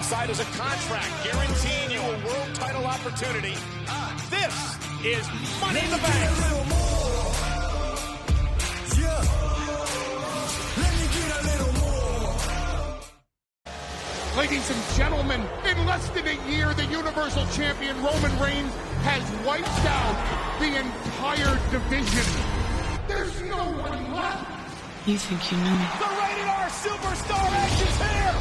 Inside is a contract guaranteeing you a world title opportunity. This is Money in the Bank. Ladies and gentlemen, in less than a year, the Universal Champion Roman Reigns has wiped out the entire division. There's no one left. You think you know me? The Rated R Superstar Edge is here.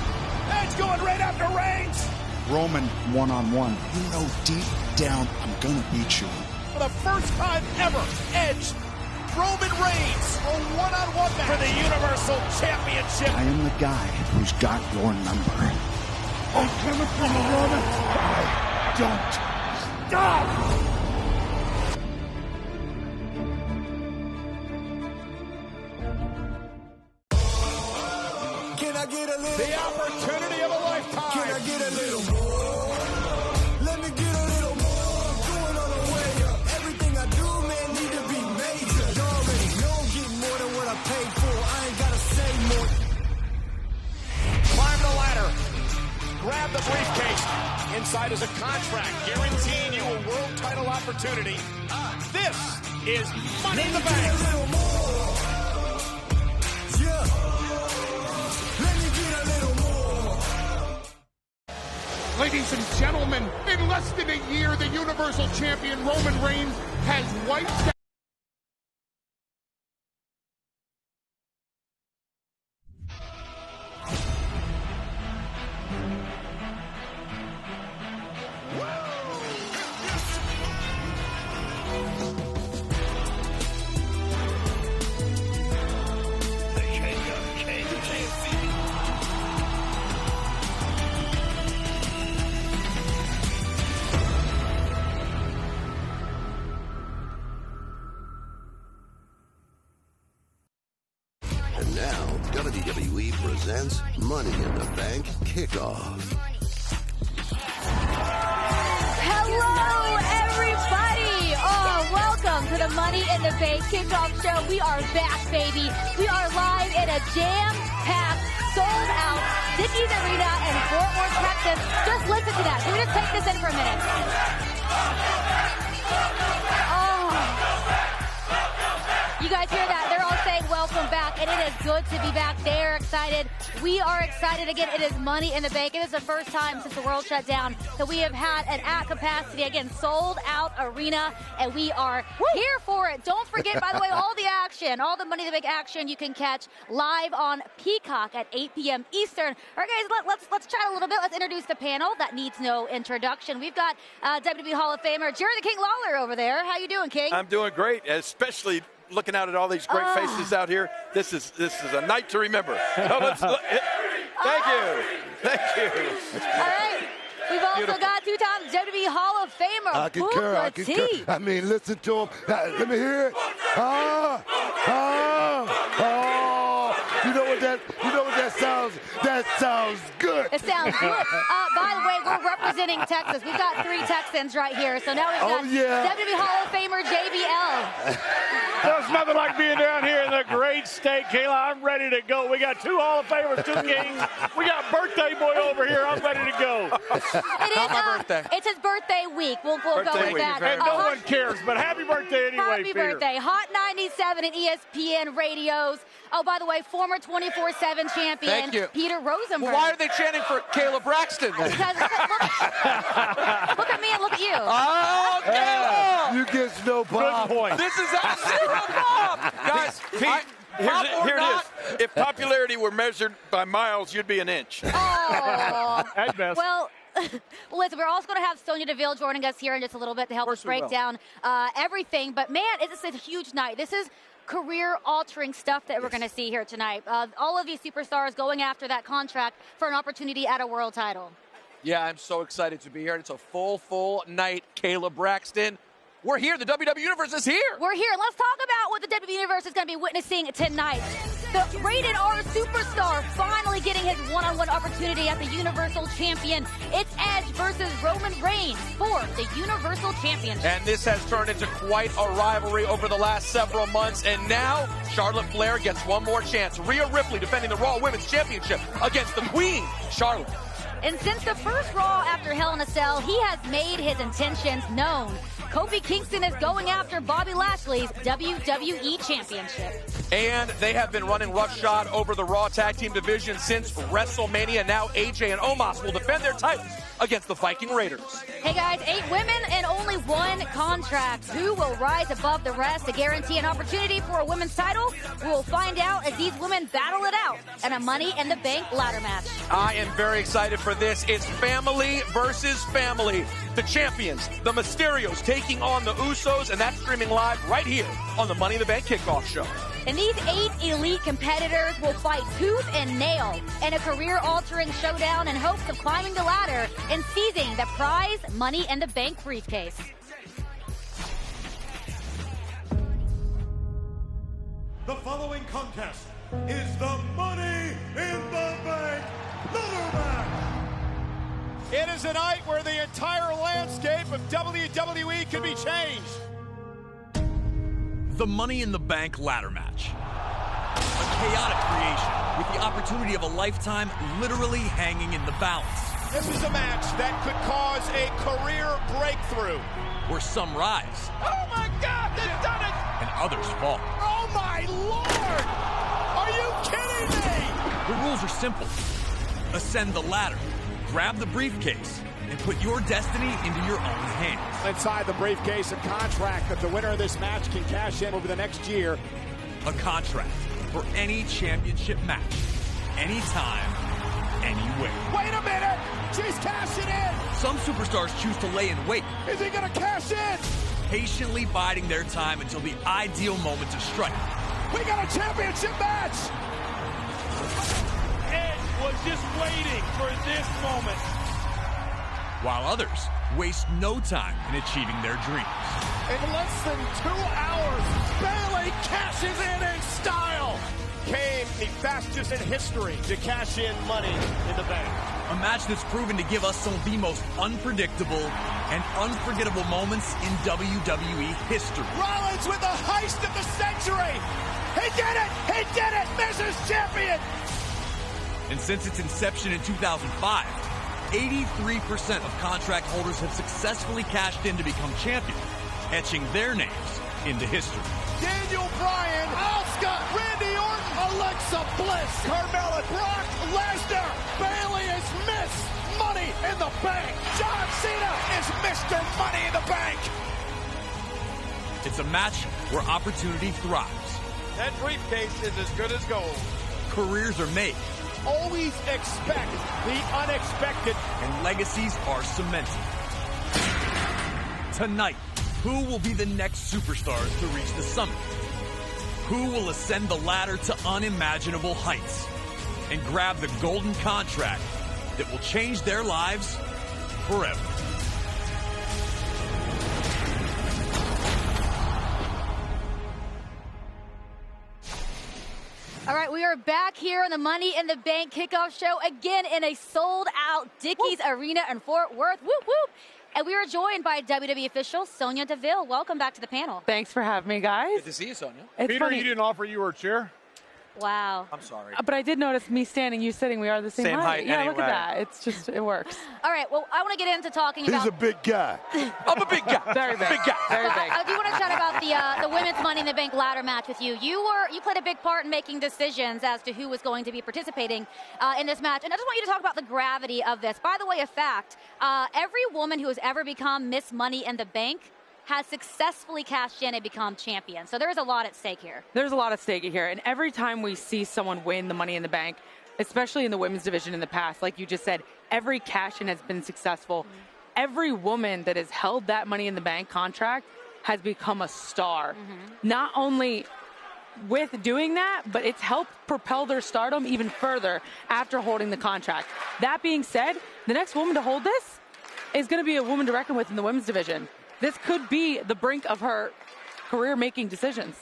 Edge going right after Reigns. Roman one-on-one. You know deep down I'm gonna beat you. For the first time ever, Edge, Roman Reigns, a one-on-one match for the Universal Championship. I am the guy who's got your number. I'm coming for you, Roman. I don't stop. Can I get a little The opportunity of a lifetime. Can I get a little more? Let me get a little more. I'm going on the way up. Everything I do, man, need to be major. You already know I'm getting more than what I paid for. I ain't gotta say more. Climb the ladder. Grab the briefcase. Inside is a contract guaranteeing you a world title opportunity. This is Money in the Bank. A little more. Yeah. Let me get a little more. Ladies and gentlemen, in less than a year, the Universal Champion Roman Reigns has wiped out. And now, WWE presents Money in the Bank Kickoff. Hello, everybody! Oh, welcome to the Money in the Bank Kickoff Show. We are back, baby. We are live in a jam-packed, sold-out Dickies Arena in Fort Worth, Texas. Just listen to that. Can we just take this in for a minute? Oh. You guys hear that? They're all saying welcome back, and it is good to be back. They're excited. We are excited again. It is Money in the Bank. It is the first time since the world shut down that we have had an at capacity, again, sold out arena, and we are here for it. Don't forget, by the way, all the action, all the Money in the Bank action you can catch live on Peacock at 8 p.m. Eastern. All right, guys, let's chat a little bit. Let's introduce the panel. That needs no introduction. We've got WWE Hall of Famer Jerry the King Lawler over there. How you doing, King? I'm doing great, especially looking out at all these great faces out here. This is a night to remember. So thank you. All right. We've also got two-time WWE Hall of Famer I concur. T. I mean, listen to him. Let me hear it. You know what that sounds? That sounds good. It sounds good. By the way, we're representing Texas. We've got 3 Texans right here. So now we've got WWE Hall of Famer JBL. There's nothing like being down here in the great state, Kayla. I'm ready to go. We got 2 Hall of Famers, 2 Kings. We got birthday boy over here. I'm ready to go. It is my birthday. It's his birthday week. We'll go with that. And no one cares, but happy birthday anyway, Happy Peter. birthday. Hot 97 and ESPN radios. Oh, by the way, former 24/7 champion Peter Rosenberg. Well, why are they chanting for Kayla Braxton then? Because look at me and look at you. Oh, Kayla! You get no Bob. Good point. This is zero Bob! Guys, Here it is. If popularity were measured by miles, you'd be an inch. Oh. At best. Well, listen, we're also going to have Sonya Deville joining us here in just a little bit to help us break down everything. But, man, it's a huge night. This is career-altering stuff that we're going to see here tonight. All of these superstars going after that contract for an opportunity at a world title. Yeah, I'm so excited to be here. It's a full night. Kayla Braxton. We're here. The WWE Universe is here. We're here. Let's talk about what the WWE Universe is going to be witnessing tonight. The Rated R Superstar finally getting his one-on-one opportunity at the Universal Champion. It's Edge versus Roman Reigns for the Universal Championship. And this has turned into quite a rivalry over the last several months. And now Charlotte Flair gets one more chance. Rhea Ripley defending the Raw Women's Championship against the Queen, Charlotte. And since the first Raw after Hell in a Cell, he has made his intentions known. Kofi Kingston is going after Bobby Lashley's WWE Championship. And they have been running roughshod over the Raw Tag Team division since WrestleMania. Now AJ and Omos will defend their titles against the Viking Raiders. Hey guys, 8 women and only 1 contract. Who will rise above the rest to guarantee an opportunity for a women's title? We will find out as these women battle it out in a Money in the Bank ladder match. I am very excited for this. It's family versus family. The champions, the Mysterios, taking on the Usos, and that's streaming live right here on the Money in the Bank Kickoff Show. And these 8 elite competitors will fight tooth and nail in a career-altering showdown in hopes of climbing the ladder and seizing the prize Money in the Bank briefcase. The following contest is the Money in the Bank ladder match. It is a night where the entire landscape of WWE can be changed. The Money in the Bank ladder match. A chaotic creation with the opportunity of a lifetime literally hanging in the balance. This is a match that could cause a career breakthrough. Where some rise. Oh my God, they've done it! And others fall. Oh my Lord! Are you kidding me? The rules are simple. Ascend the ladder, grab the briefcase, and put your destiny into your own hands. Inside the briefcase, a contract that the winner of this match can cash in over the next year. A contract for any championship match, anytime, anywhere. Wait a minute! She's cashing in! Some superstars choose to lay in wait. Is he gonna cash in? Patiently biding their time until the ideal moment to strike. We got a championship match! Edge was just waiting for this moment. While others waste no time in achieving their dreams. In less than 2 hours, Bayley cashes in style. Came the fastest in history to cash in Money in the Bank. A match that's proven to give us some of the most unpredictable and unforgettable moments in WWE history. Rollins with the heist of the century. He did it! He did it! Mrs. Champion! And since its inception in 2005, 83% of contract holders have successfully cashed in to become champion, etching their names into history. Daniel Bryan, Asuka, Randy Orton, Alexa Bliss, Carmella, Brock Lesnar, Bayley is Miss Money in the Bank. John Cena is Mr. Money in the Bank. It's a match where opportunity thrives. That briefcase is as good as gold. Careers are made. Always expect the unexpected. And legacies are cemented. Tonight, who will be the next superstars to reach the summit? Who will ascend the ladder to unimaginable heights and grab the golden contract that will change their lives forever? All right, we are back here on the Money in the Bank kickoff show again in a sold-out Dickies Arena in Fort Worth. Whoop, whoop. And we are joined by WWE official Sonya Deville. Welcome back to the panel. Thanks for having me, guys. Good to see you, Sonya. Peter, funny. you didn't offer you her chair? Wow. I'm sorry. But I did notice me standing, you sitting. We are the same height. Yeah, anyway. look at that. It's just, it works. All right, well, I want to get into talking about... He's a big guy. I'm a big guy. Very big. Big guy. Very big. I do want to chat about the women's Money in the Bank ladder match with you. You played a big part in making decisions as to who was going to be participating in this match. And I just want you to talk about the gravity of this. By the way, a fact, every woman who has ever become Miss Money in the Bank has successfully cashed in and become champion. So there is a lot at stake here. There's a lot at stake here. And every time we see someone win the Money in the Bank, especially in the women's division in the past, like you just said, every cash-in has been successful. Mm-hmm. Every woman that has held that Money in the Bank contract has become a star. Mm-hmm. Not only with doing that, but it's helped propel their stardom even further after holding the contract. That being said, the next woman to hold this is going to be a woman to reckon with in the women's division. This could be the brink of her career-making decisions.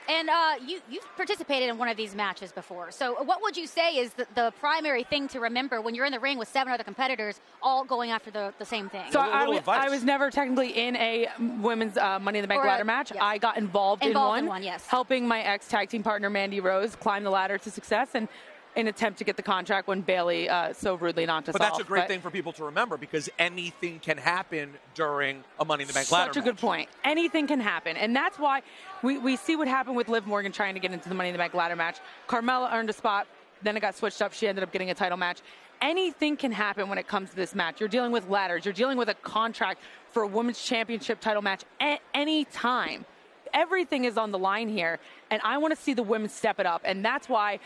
And you've participated in one of these matches before. So what would you say is the primary thing to remember when you're in the ring with 7 other competitors all going after the same thing? So I was never technically in a women's Money in the Bank ladder match. Yes. I got involved in one, yes. helping my ex-tag team partner, Mandy Rose, climb the ladder to success. And an attempt to get the contract when Bayley so rudely knocked us off. But that's a great thing for people to remember because anything can happen during a Money in the Bank ladder match. Such a good point. Anything can happen. And that's why we see what happened with Liv Morgan trying to get into the Money in the Bank ladder match. Carmella earned a spot. Then it got switched up. She ended up getting a title match. Anything can happen when it comes to this match. You're dealing with ladders. You're dealing with a contract for a women's championship title match at any time. Everything is on the line here, and I want to see the women step it up. And that's why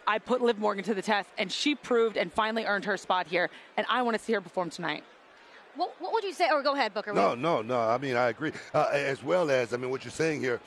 I put Liv Morgan to the test, and she proved and finally earned her spot here. And I want to see her perform tonight. What would you say? Or go ahead, Booker. No. I mean, I agree. As well as, I mean, what you're saying here,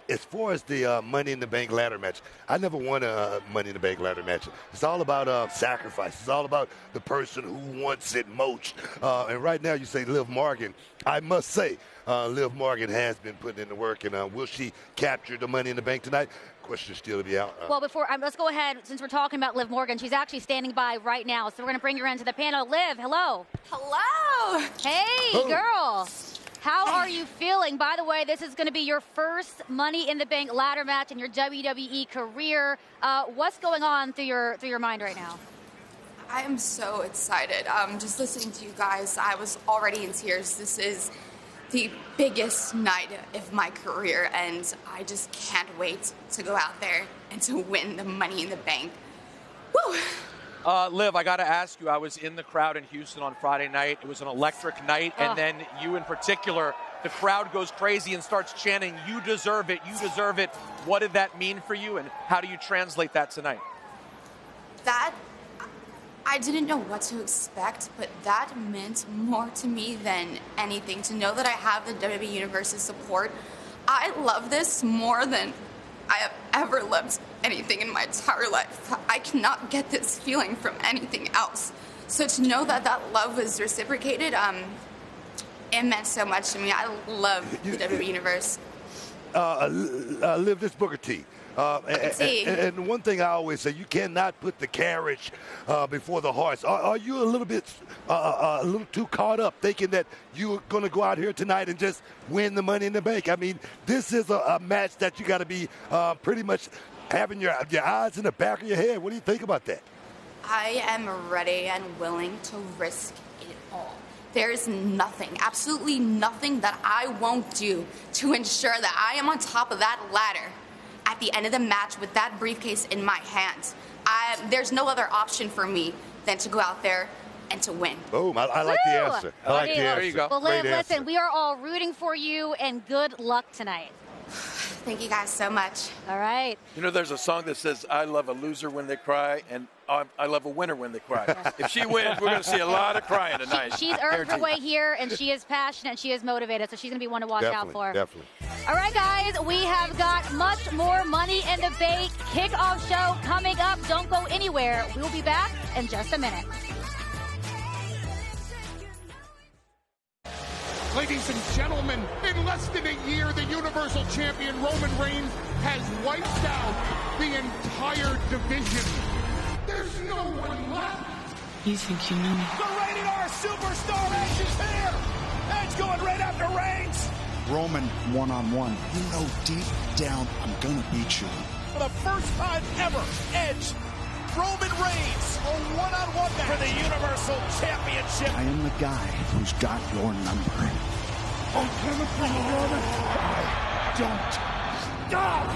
as far as the Money in the Bank ladder match, I never won a Money in the Bank ladder match. It's all about sacrifice. It's all about the person who wants it most. And right now you say Liv Morgan. I must say Liv Morgan has been putting in the work. And will she capture the Money in the Bank tonight? Question still to be out. Well, before let's go ahead, since we're talking about Liv Morgan, she's actually standing by right now. So we're going to bring her into the panel. Liv, hello. Hello. Hey, girl. How are you feeling? By the way, this is going to be your first Money in the Bank ladder match in your WWE career. What's going on through your mind right now? I am so excited. Just listening to you guys, I was already in tears. This is the biggest night of my career, and I just can't wait to go out there and to win the Money in the Bank. Woo! Liv, I got to ask you, I was in the crowd in Houston on Friday night. It was an electric night, and then you in particular, the crowd goes crazy and starts chanting, "You deserve it, you deserve it." What did that mean for you, and how do you translate that tonight? I didn't know what to expect, but that meant more to me than anything. To know that I have the WWE Universe's support, I love this more than I have ever loved anything in my entire life. I cannot get this feeling from anything else. So to know that that love was reciprocated, it meant so much to me. I love the WWE Universe. Liv, this Booker T. And one thing I always say, you cannot put the carriage before the horse. Are you a little bit, a little too caught up thinking that you're going to go out here tonight and just win the Money in the Bank? I mean, this is a match that you got to be pretty much having your eyes in the back of your head. What do you think about that? I am ready and willing to risk it all. There is nothing, absolutely nothing that I won't do to ensure that I am on top of that ladder at the end of the match with that briefcase in my hands. There's no other option for me than to go out there and to win. Boom, I like the answer. I like the answer. There you go. Well, Liv, listen, we are all rooting for you, and good luck tonight. Thank you guys so much. All right. You know, there's a song that says, "I love a loser when they cry, and I love a winner when they cry." If she wins, we're going to see a lot of crying tonight. She's earned her way here, and she is passionate, she is motivated, so she's going to be one to watch out for. Definitely. All right, guys, we have got much more Money in the Bank kickoff show coming up. Don't go anywhere. We'll be back in just a minute. Ladies and gentlemen, in less than a year, the Universal Champion Roman Reigns has wiped out the entire division. There's no one left. You think you know me? The Rated R Superstar Edge is here. Edge going right after Reigns. Roman one-on-one. You know deep down I'm gonna beat you. For the first time ever, Edge, Roman Reigns, a one-on-one match for the Universal Championship. I am the guy who's got your number. I'm coming for you, Roman. Don't stop!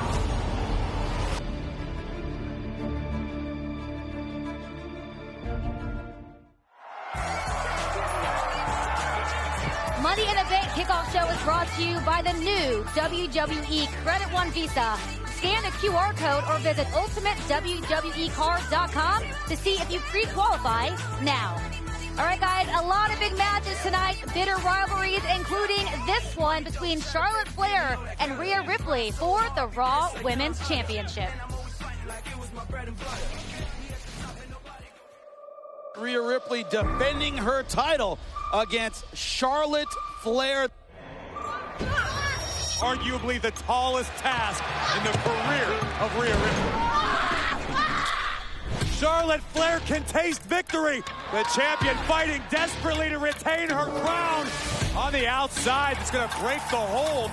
Money in the Bank kickoff show is brought to you by the new WWE Credit One Visa. Scan the QR code or visit ultimatewwecards.com to see if you pre-qualify now. All right, guys, a lot of big matches tonight. Bitter rivalries, including this one between Charlotte Flair and Rhea Ripley for the Raw Women's Championship. Rhea Ripley defending her title against Charlotte Flair. Arguably the tallest task in the career of Rhea Ripley. Charlotte Flair can taste victory. The champion fighting desperately to retain her crown. On the outside, it's going to break the hold.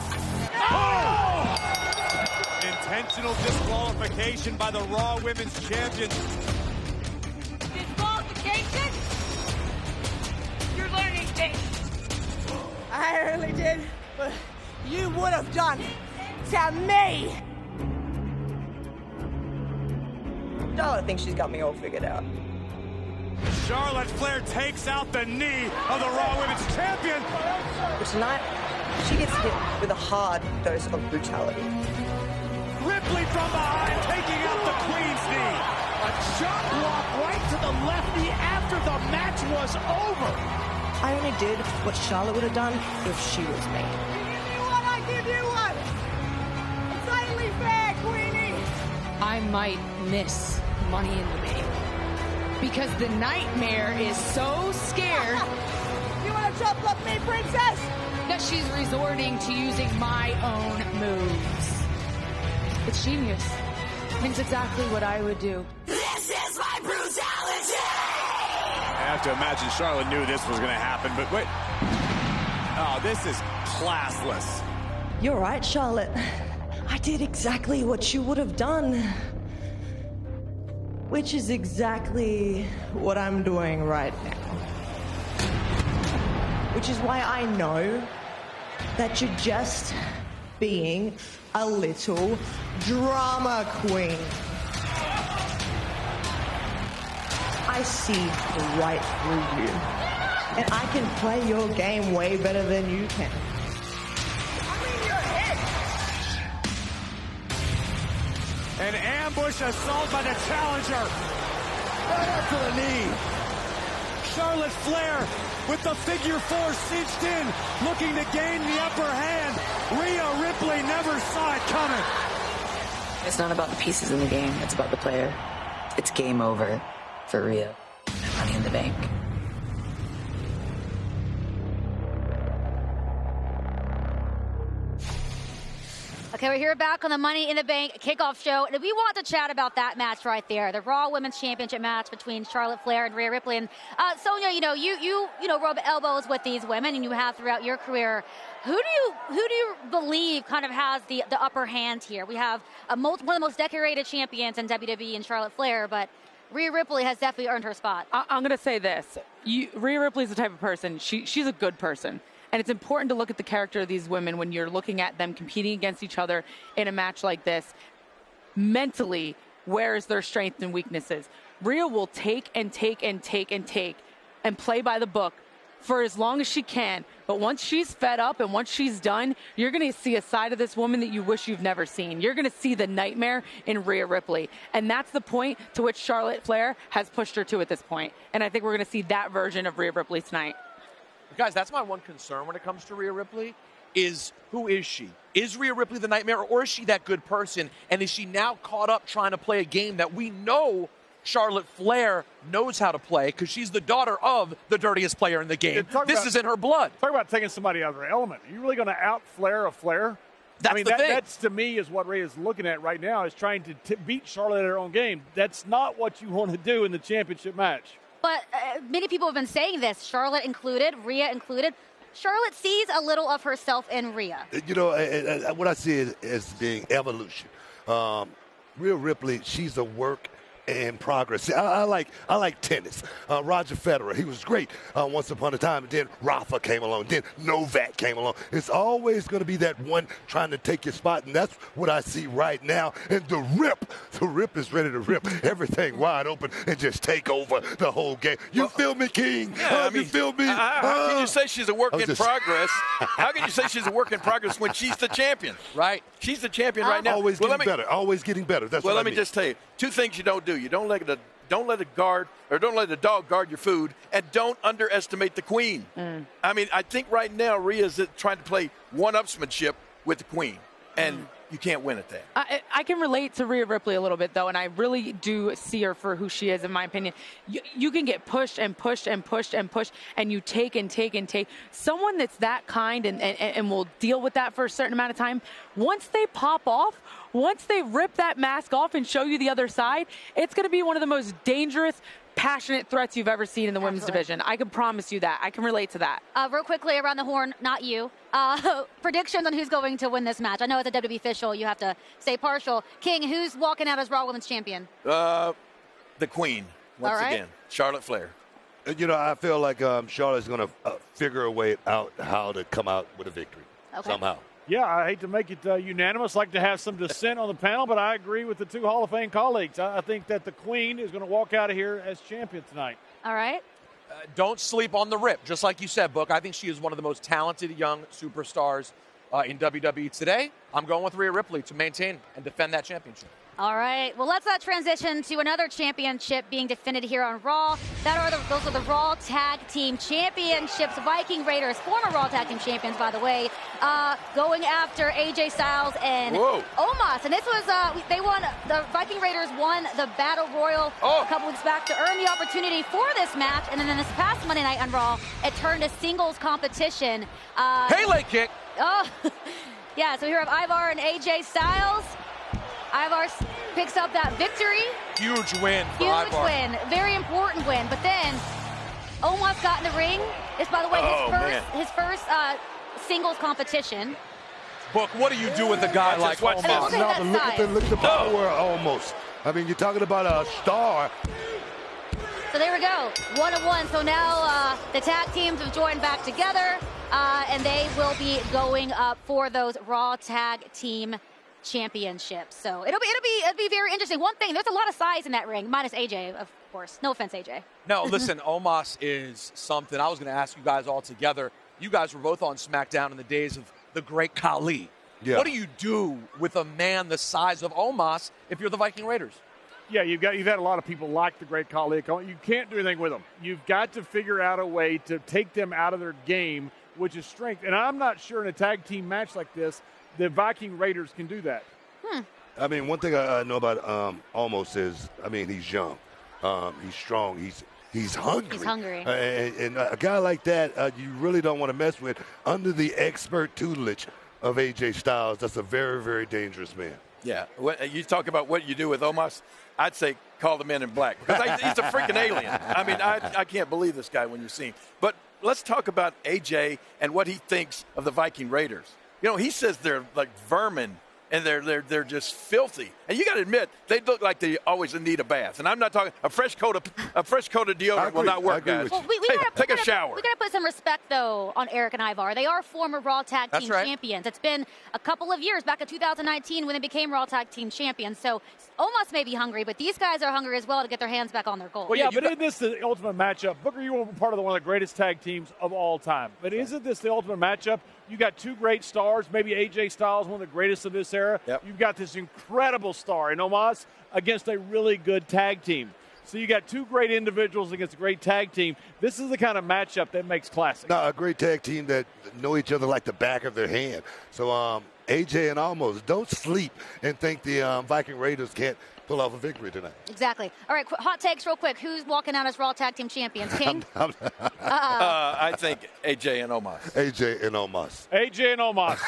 Oh! Intentional disqualification by the Raw Women's Champion. Disqualification? You're learning things. I really did what you would have done to me. Charlotte thinks she's got me all figured out. Charlotte Flair takes out the knee of the Raw Women's Champion. But tonight, she gets hit with a hard dose of brutality. Ripley from behind, taking out the Queen's knee. A chop block right to the left knee after the match was over. I only did what Charlotte would have done if she was me. I give you one. It's only fair, Queenie. I might miss Money in the Bank because the Nightmare is so scared. You want to chop up me, princess? That she's resorting to using my own moves. It's genius. It's exactly what I would do. This is my brutality! I have to imagine Charlotte knew this was going to happen, but wait. Oh, this is classless. You're right, Charlotte. I did exactly what you would have done. Which is exactly what I'm doing right now. Which is why I know that you're just being a little drama queen. I see right through you. And I can play your game way better than you can. An ambush assault by the challenger. Right up to the knee. Charlotte Flair with the figure four cinched in, looking to gain the upper hand. Rhea Ripley never saw it coming. It's not about the pieces in the game, it's about the player. It's game over for Rhea. Money in the Bank. Okay, we're here back on the Money in the Bank kickoff show. And we want to chat about that match right there, the Raw Women's Championship match between Charlotte Flair and Rhea Ripley. And Sonya, you rub elbows with these women, and you have throughout your career. Who do you believe kind of has the upper hand here? We have one of the most decorated champions in WWE in Charlotte Flair, but Rhea Ripley has definitely earned her spot. I'm going to say this. Rhea Ripley's the type of person, she's a good person. And it's important to look at the character of these women when you're looking at them competing against each other in a match like this. Mentally, where is their strengths and weaknesses? Rhea will take and take and take and take and play by the book for as long as she can. But once she's fed up and once she's done, you're going to see a side of this woman that you wish you've never seen. You're going to see the nightmare in Rhea Ripley. And that's the point to which Charlotte Flair has pushed her to at this point. And I think we're going to see that version of Rhea Ripley tonight. Guys, that's my one concern when it comes to Rhea Ripley is who is she? Is Rhea Ripley the nightmare, or is she that good person? And is she now caught up trying to play a game that we know Charlotte Flair knows how to play because she's the daughter of the dirtiest player in the game? This is in her blood. Talk about taking somebody out of their element. Are you really going to out-Flair a Flair? That's the thing. That's, to me, is what Rhea's looking at right now, is trying to beat Charlotte at her own game. That's not what you want to do in the championship match. But many people have been saying this, Charlotte included, Rhea included. Charlotte sees a little of herself in Rhea. What I see is being evolution. Rhea Ripley, she's a work in progress. See, I like tennis. Roger Federer, he was great once upon a time. And then Rafa came along. Then Novak came along. It's always going to be that one trying to take your spot, and that's what I see right now. And the Rip is ready to rip everything wide open and just take over the whole game. You feel me, King? Yeah, you feel me? How can you say she's a work in progress? How can you say she's a work in progress when she's the champion? Right. She's the champion right now. Always getting better. Always getting better. That's what I mean. Let me just tell you, two things you don't do. You don't let a dog guard your food, and don't underestimate the queen. I mean, I think right now Rhea's trying to play one-upsmanship with the queen, and you can't win at that. I can relate to Rhea Ripley a little bit, though, and I really do see her for who she is, in my opinion. You can get pushed and pushed and pushed and pushed, and you take and take and take. Someone that's that kind and will deal with that for a certain amount of time, once they pop off, once they rip that mask off and show you the other side, it's going to be one of the most dangerous, passionate threats you've ever seen in the women's division. I can promise you that. I can relate to that. Real quickly, around the horn, not you. Predictions on who's going to win this match. I know as a WWE official, you have to stay partial. King, who's walking out as Raw Women's Champion? The Queen, once All right. again. Charlotte Flair. You know, I feel like Charlotte's going to figure a way out how to come out with a victory somehow. Yeah, I hate to make it unanimous, like to have some dissent on the panel, but I agree with the two Hall of Fame colleagues. I think that the Queen is going to walk out of here as champion tonight. All right. Don't sleep on the Rip. Just like you said, Book, I think she is one of the most talented young superstars in WWE today. I'm going with Rhea Ripley to maintain and defend that championship. All right. Well, let's transition to another championship being defended here on Raw. Those are the Raw Tag Team Championships. Viking Raiders, former Raw Tag Team champions, by the way, going after AJ Styles and Omos. And this was the Viking Raiders won the Battle Royal a couple weeks back to earn the opportunity for this match. And then this past Monday night on Raw, it turned to singles competition. Pele kick. Oh, yeah. So here we have Ivar and AJ Styles. Ivar picks up that victory. Huge win for Huge Ivar. win. Very important win. But then Omos got in the ring. It's, by the way, his first singles competition. Book, what do you do with a guy like Omos? Look at the power almost. I mean, you're talking about a star. So there we go, 1-1. So now the tag teams have joined back together, and they will be going up for those Raw Tag Team Championships. So it'll be very interesting. One thing, there's a lot of size in that ring, minus AJ, of course. No offense, AJ. No, listen, Omos is something. I was going to ask you guys all together. You guys were both on SmackDown in the days of the great Khali. Yeah. What do you do with a man the size of Omos if you're the Viking Raiders? Yeah, you've had a lot of people like the great Khali. You can't do anything with them. You've got to figure out a way to take them out of their game, which is strength. And I'm not sure in a tag team match like this, the Viking Raiders can do that. I mean, one thing I know about Omos is, I mean, he's young, he's strong, he's hungry. He's hungry. And a guy like that, you really don't want to mess with under the expert tutelage of AJ Styles. That's a very, very dangerous man. Yeah. You talk about what you do with Omos, I'd say call the Men in Black. Because he's a freaking alien. I mean, I can't believe this guy when you see him. But let's talk about AJ and what he thinks of the Viking Raiders. You know, he says they're like vermin. And they're just filthy. And you got to admit, they look like they always need a bath. And I'm not talking a fresh coat of deodorant will not work, guys. Well, take a shower. We got to put some respect, though, on Eric and Ivar. They are former Raw Tag Team champions. It's been a couple of years, back in 2019 when they became Raw Tag Team champions. So Omos may be hungry, but these guys are hungry as well to get their hands back on their goal. Well, yeah, but isn't this the ultimate matchup? Booker, you were part of one of the greatest tag teams of all time. But isn't this the ultimate matchup? You got two great stars, maybe AJ Styles, one of the greatest of this era. Yep. You've got this incredible star in Omos against a really good tag team. So you got two great individuals against a great tag team. This is the kind of matchup that makes classic. No, a great tag team that know each other like the back of their hand. So AJ and Omos, don't sleep and think the Viking Raiders can't pull off a victory tonight. Exactly. All right, hot takes real quick. Who's walking out as Raw Tag Team champions? King? I think AJ and Omos. AJ and Omos. AJ and Omos.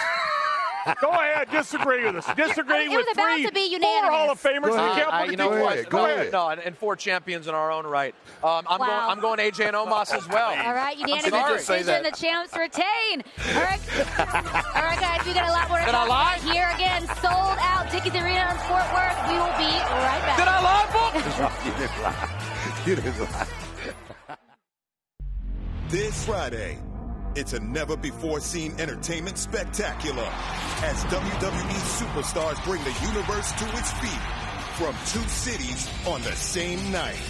Go ahead, disagree with us. Disagree with about to be unanimous. 4 Hall of Famers. You know what? Go ahead. No, and 4 champions in our own right. I'm going AJ and Omos as well. All right, unanimous decision. The champs retain. All right, guys, we got a lot more to talk about here. Again, sold out Dickies Arena in Fort Worth. We will be right back. Did I lie, Book? You didn't lie. You didn't lie. This Friday, it's a never-before-seen entertainment spectacular as WWE superstars bring the universe to its feet from 2 cities on the same night.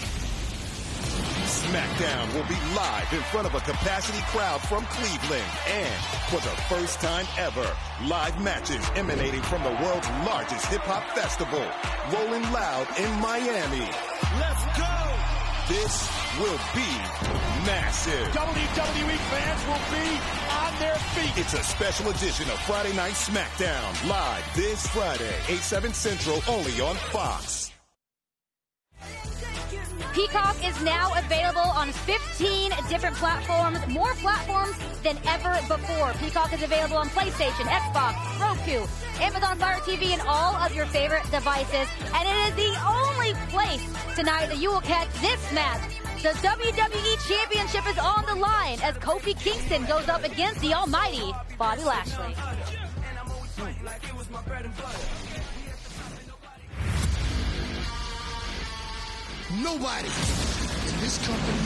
SmackDown will be live in front of a capacity crowd from Cleveland, and for the first time ever, live matches emanating from the world's largest hip-hop festival, Rolling Loud in Miami. Let's go! This will be massive. WWE fans will be on their feet. It's a special edition of Friday Night SmackDown, live this Friday, 8/7 Central, only on Fox. Peacock is now available on 15 different platforms, more platforms than ever before. Peacock is available on PlayStation, Xbox, Roku, Amazon Fire TV, and all of your favorite devices. And it is the only place tonight that you will catch this match. The WWE Championship is on the line as Kofi Kingston goes up against the almighty Bobby Lashley. Nobody in this company,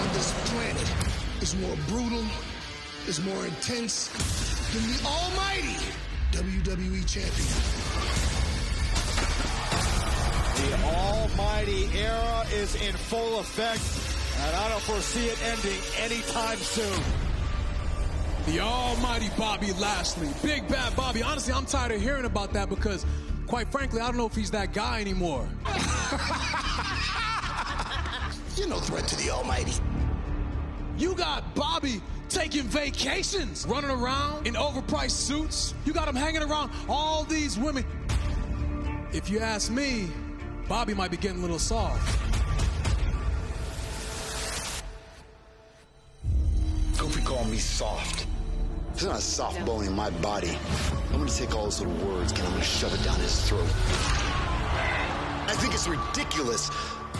on this planet, is more brutal, is more intense than the almighty WWE Champion. The almighty era is in full effect, and I don't foresee it ending anytime soon. The almighty Bobby Lashley. Big Bad Bobby. Honestly, I'm tired of hearing about that because, quite frankly, I don't know if he's that guy anymore. You're no threat to the almighty. You got Bobby taking vacations, running around in overpriced suits. You got him hanging around all these women. If you ask me, Bobby might be getting a little soft. Kofi called me soft. There's not a soft bone in my body. I'm gonna take all those little words and I'm gonna shove it down his throat. I think it's ridiculous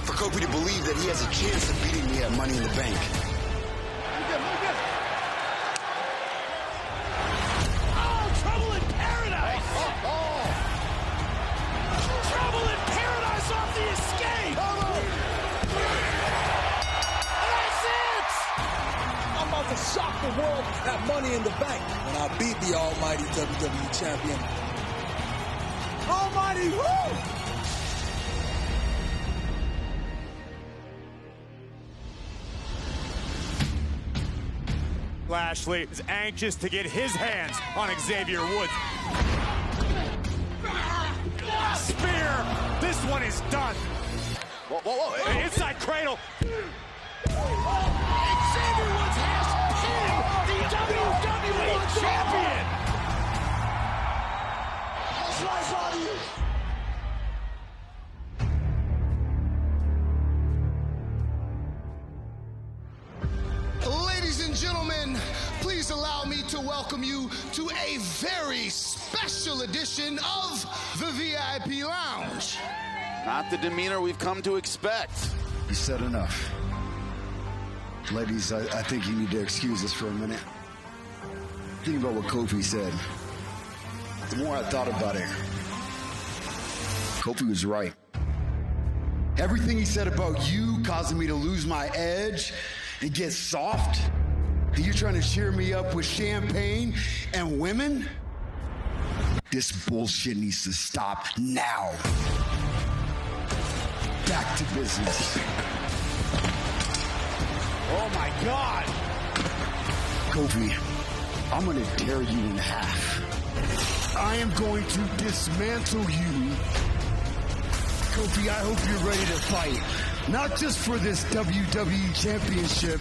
for Kofi to believe that he has a chance of beating me at Money in the Bank. Oh, trouble in paradise! Trouble in paradise off the escape! That's it! I'm about to shock the world at Money in the Bank when I beat the almighty WWE Champion. Almighty, woo! Lashley is anxious to get his hands on Xavier Woods. Spear! This one is done. Whoa, whoa, whoa. Inside cradle. Xavier Woods has pinned the WWE Champion! That's right, Bobby. Ladies and gentlemen, please allow me to welcome you to a very special edition of the VIP Lounge. Not the demeanor we've come to expect. You said enough. Ladies, I think you need to excuse us for a minute. Think about what Kofi said. The more I thought about it, Kofi was right. Everything he said about you causing me to lose my edge and get soft, and you're trying to cheer me up with champagne and women? This bullshit needs to stop now. Back to business. Oh my God! Kofi, I'm gonna tear you in half. I am going to dismantle you. Kofi, I hope you're ready to fight. Not just for this WWE Championship,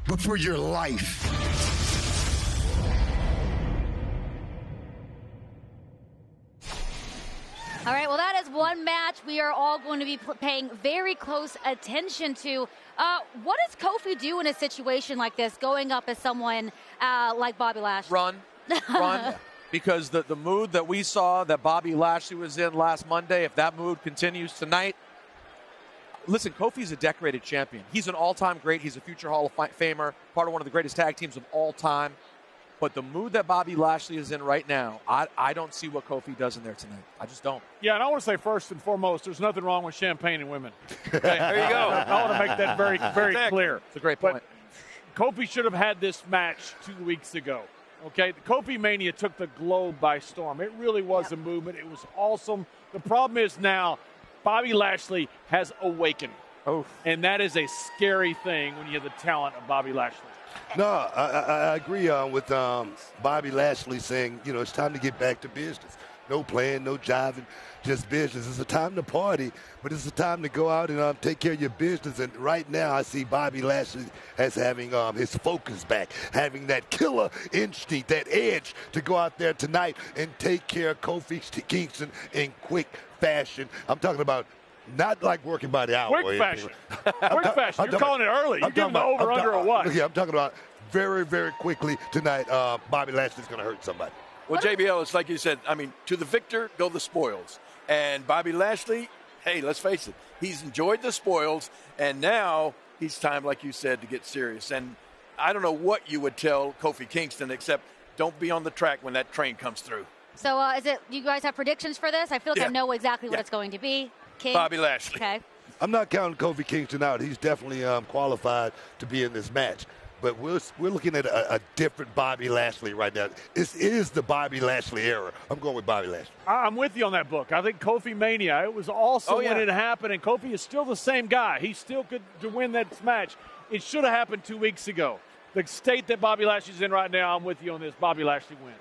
but for your life. All right, well, that is one match we are all going to be paying very close attention to. What does Kofi do in a situation like this, going up as someone like Bobby Lashley? Run. Because the mood that we saw that Bobby Lashley was in last Monday, if that mood continues tonight, listen, Kofi's a decorated champion. He's an all-time great. He's a future Hall of Famer, part of one of the greatest tag teams of all time. But the mood that Bobby Lashley is in right now, I don't see what Kofi does in there tonight. I just don't. Yeah, and I want to say first and foremost, there's nothing wrong with champagne and women. Okay? There you go. I want to make that very, very clear. It's a great point. But Kofi should have had this match 2 weeks ago. Okay, the Kofi Mania took the globe by storm. It really was a movement. It was awesome. The problem is now Bobby Lashley has awakened. Oh, and that is a scary thing when you have the talent of Bobby Lashley. No, I agree with Bobby Lashley saying, you know, it's time to get back to business. No playing, no jiving, just business. It's a time to party, but it's a time to go out and take care of your business. And right now I see Bobby Lashley as having his focus back, having that killer instinct, that edge to go out there tonight and take care of Kofi Kingston in quick fashion. I'm talking about Not like working by the hour. Quick fashion. Quick fashion. You're calling it early. You're giving the over-under or what? Yeah, I'm talking about very, very quickly tonight. Bobby Lashley's going to hurt somebody. Well, JBL, it's like you said. I mean, to the victor go the spoils. And Bobby Lashley, hey, let's face it, he's enjoyed the spoils, and now he's time, like you said, to get serious. And I don't know what you would tell Kofi Kingston except don't be on the track when that train comes through. So is it? You guys have predictions for this? I feel like I know exactly what it's going to be. King? Bobby Lashley. Okay. I'm not counting Kofi Kingston out. He's definitely qualified to be in this match. But we're looking at a different Bobby Lashley right now. This is the Bobby Lashley era. I'm going with Bobby Lashley. I'm with you on that book. I think Kofi Mania, it was also when it happened, and Kofi is still the same guy. He still could to win that match. It should have happened 2 weeks ago. The state that Bobby Lashley's in right now, I'm with you on this. Bobby Lashley wins.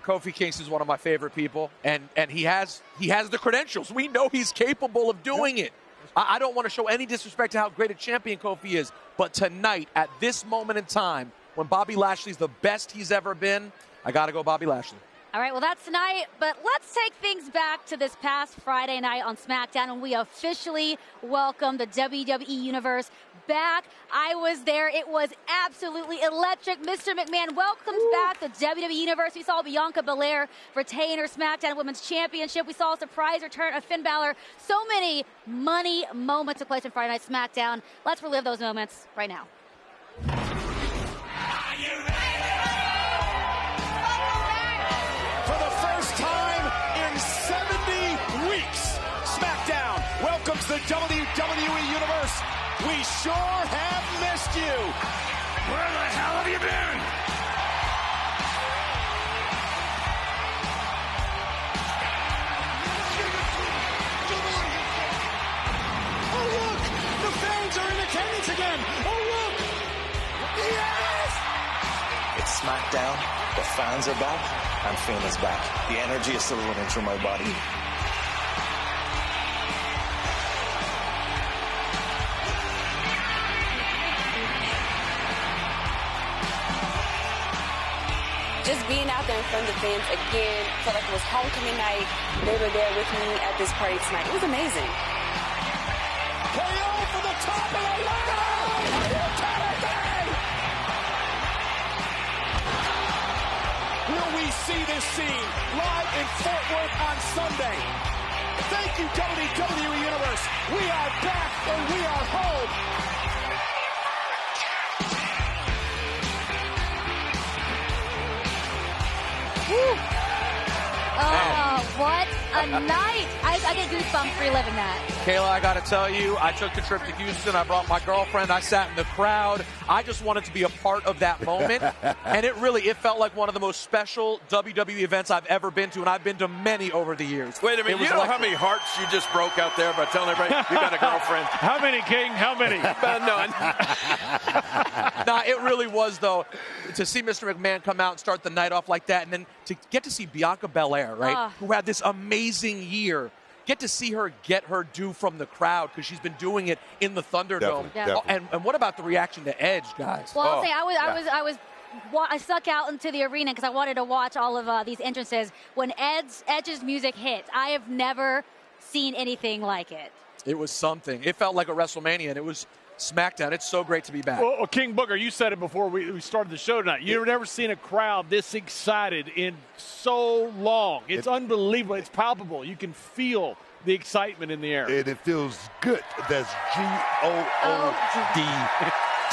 Kofi Kingston is one of my favorite people, and he has the credentials. We know he's capable of doing it. I don't want to show any disrespect to how great a champion Kofi is, but tonight, at this moment in time, when Bobby Lashley's the best he's ever been, I got to go Bobby Lashley. All right, well, that's tonight, but let's take things back to this past Friday night on SmackDown when we officially welcomed the WWE Universe back. I was there. It was absolutely electric. Mr. McMahon welcomes back the WWE Universe. We saw Bianca Belair retain her SmackDown Women's Championship. We saw a surprise return of Finn Balor. So many money moments took place in Friday Night SmackDown. Let's relive those moments right now. For the first time in 70 weeks, SmackDown welcomes the WWE Universe. We sure have missed you. Where the hell have you been? Oh, look! The fans are in attendance again. Oh, look! Yes! It's SmackDown. The fans are back. And Finn is back. The energy is still running through my body. Just being out there in front of the fans again, felt like it was homecoming night. They were there with me at this party tonight. It was amazing. KO for the top of the ladder! Will we see this scene live in Fort Worth on Sunday? Thank you, WWE Universe. We are back and we are home. Woo. Oh, what a night. I get goosebumps reliving that. Kayla, I got to tell you, I took the trip to Houston. I brought my girlfriend. I sat in the crowd. I just wanted to be a part of that moment. And it felt like one of the most special WWE events I've ever been to, and I've been to many over the years. Wait a minute, you know how many hearts you just broke out there by telling everybody you got a girlfriend? How many, King? How many? None. Nah, it really was, though, to see Mr. McMahon come out and start the night off like that, and then to get to see Bianca Belair, right, who had this amazing year, get to see her get her due from the crowd because she's been doing it in the Thunderdome. Definitely. And what about the reaction to Edge, guys? Well, I'll say I stuck out into the arena because I wanted to watch all of these entrances. When Edge's music hit, I have never seen anything like it. It was something. It felt like a WrestleMania, and it was SmackDown. It's so great to be back. Well, King Booker, you said it before we started the show tonight. You've never seen a crowd this excited in so long. It's unbelievable. It's palpable. You can feel the excitement in the air. And it feels good. That's G-O-O-D-T.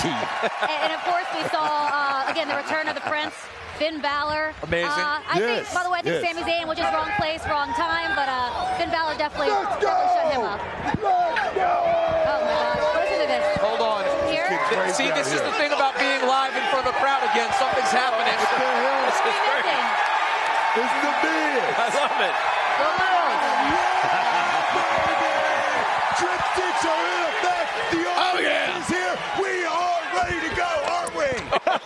And of course, we saw, again, the return of the Prince, Finn Balor. Amazing. I think, by the way, I think Sami Zayn was just wrong place, wrong time, but Finn Balor definitely shut him up. Oh, my gosh. Listen to this. Hold on. Here? See, this is the thing about being live in front of a crowd again. Something's happening. This is great. It's the beard. I love it. Dripsticks are in effect. The audience is here. We are ready to go, aren't we?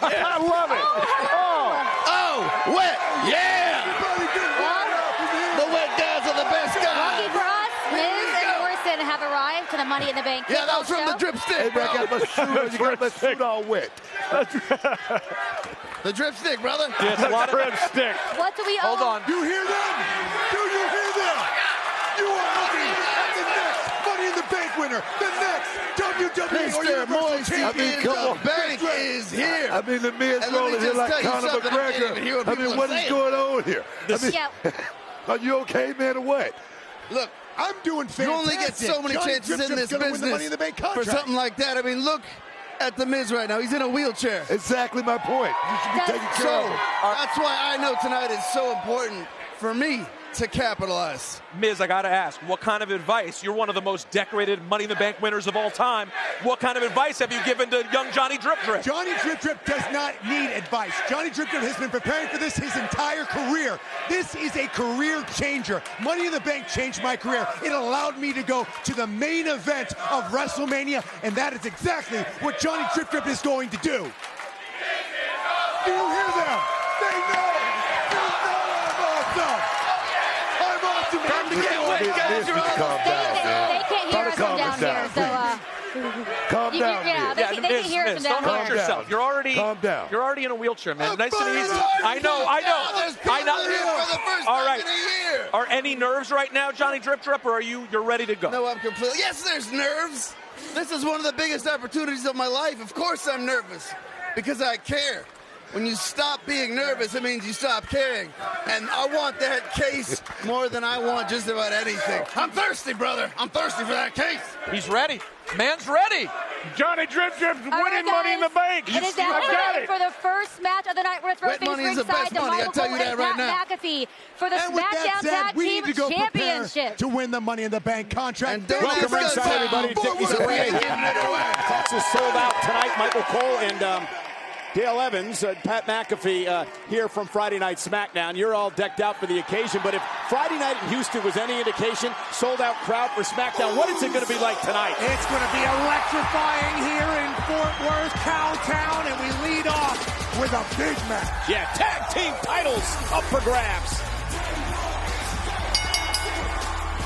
I love it. Wet. Yeah. The wet guys are the best guys. Lucky for us, Miz and Morrison have arrived to the Money in the Bank. Yeah, that was from the Dripstick. Hey, I got my suit all wet. The Dripstick, brother. Yes, a lot of Dripstick. What do we owe? Hold on. You hear them? Do you hear them? You are looking at the next Money in winner, the next WWE or Mr. Universal Moist, Champion. the bank is here. I mean, the Miz rolling here like Conor McGregor. I mean, what is going on here? Are you okay, man, or what? Look, I'm doing fantastic. You only get so many Johnny chances in Drip this Drip's gonna win the Money business in the Bank for contract. something like that. I mean, look at the Miz right now. He's in a wheelchair. Exactly my point. You should be taking care of him. That's why I know tonight is so important for me to capitalize. Miz, I got to ask, what kind of advice? You're one of the most decorated Money in the Bank winners of all time. What kind of advice have you given to young Johnny Drip Drip? Johnny Drip Drip does not need advice. Johnny Drip Drip has been preparing for this his entire career. This is a career changer. Money in the Bank changed my career. It allowed me to go to the main event of WrestleMania, and that is exactly what Johnny Drip Drip is going to do. Do you hear them? They know. I'm awesome. Time to get wet, guys. Calm down, man. They can't hear us from down here, so calm down. They can hear us from down don't here. hurt yourself. You're already You're already in a wheelchair, man. Nice and easy. I know. All right. Are any nerves right now, Johnny Drip Drip, or you're ready to go? No, I'm completely. Yes, there's nerves. This is one of the biggest opportunities of my life. Of course I'm nervous because I care. When you stop being nervous, it means you stop caring. And I want that case more than I want just about anything. I'm thirsty, brother. I'm thirsty for that case. He's ready. Man's ready. Johnny Drip Drip's winning right, Money in the Bank. It is got happening it. for the first match of the night. We're Wet throwing money is the ringside best to money, I'll Michael tell Cole you that and right Pat now. McAfee for the And with that SmackDown said, Tag we Team need to go prepare Championship. to win the Money in the Bank contract. And Welcome ringside, everybody. Dickies Arena. Fox is sold out tonight. Michael Cole and Dale Evans, Pat McAfee here from Friday Night SmackDown. You're all decked out for the occasion, but if Friday night in Houston was any indication, sold out crowd for SmackDown, what is it going to be like tonight? It's going to be electrifying here in Fort Worth, Cowtown, and we lead off with a big match. Yeah, tag team titles up for grabs.